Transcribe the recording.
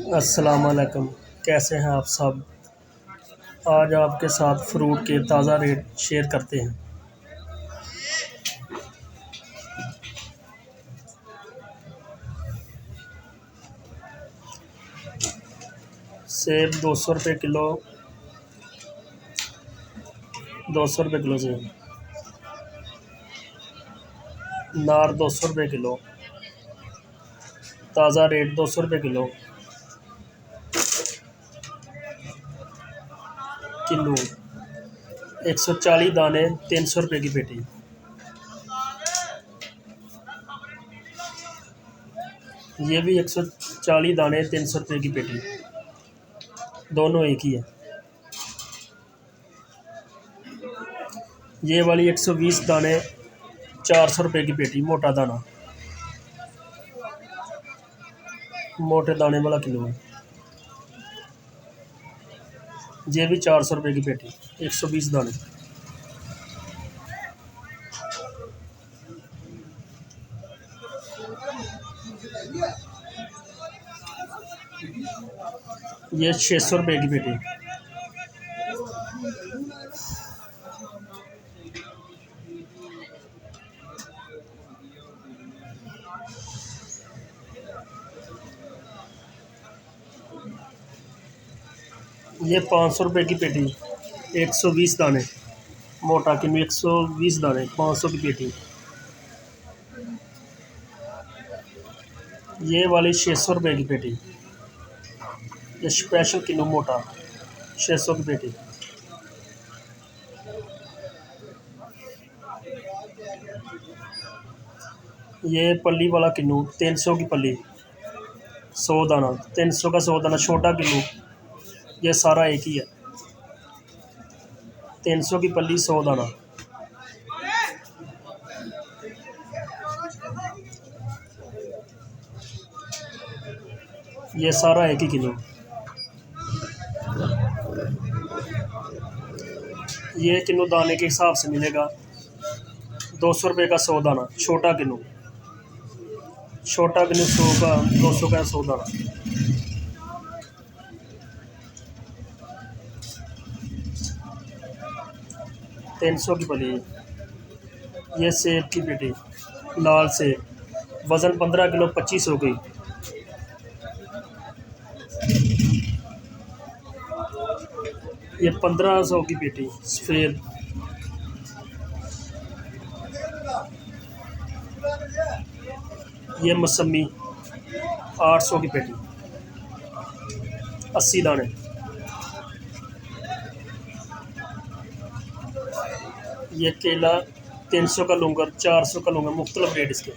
अस्सलाम वालेकुम। कैसे हैं आप सब। आज आपके साथ फ्रूट के ताज़ा रेट शेयर करते हैं। सेब 200 रुपये किलो। 200 रुपये किलो सेब। नार 200 रुपये किलो। ताज़ा रेट 200 रुपये किलो। किन्नू 140 दाने 300 रुपये की पेटी। ये भी 140 दाने 300 रुपये की पेटी। दोनों एक ही है। ये वाली 120 दाने 400 रुपये की पेटी। मोटा दाना, मोटे दाने वाला किलो है। ये भी 400 रुपये की पेटी। 120 दाने। ये 600 रुपये की पेटी। ये 500 रुपये की पेटी। 120 दाने। मोटा किन्नू 120 दाने 500 की पेटी। ये वाली 600 रुपये की पेटी। ये स्पेशल किन्नू मोटा 600 की पेटी। ये पल्ली वाला किन्नू 300 की पल्ली। 100 दाना 300 का 100 दाना छोटा किन्नू। ये सारा एक ही है। 300 की पल्ली 100 दाना। ये सारा एक ही किलो। ये किलो दाने के हिसाब से मिलेगा। 200 रुपये का 100 दाना छोटा किलो। छोटा किलो 100 का 200 का 100 दाना। 300 की पली। ये सेब की पेटी लाल सेब। वज़न 15 किलो 25 हो गई। ये 1500 की पेटी सफ़ेद। ये मौसमी 800 की पेटी। 80 दाने। ये केला 300 का लूँगा 400 का लूँगा। मुख्तलिफ रेट इसके।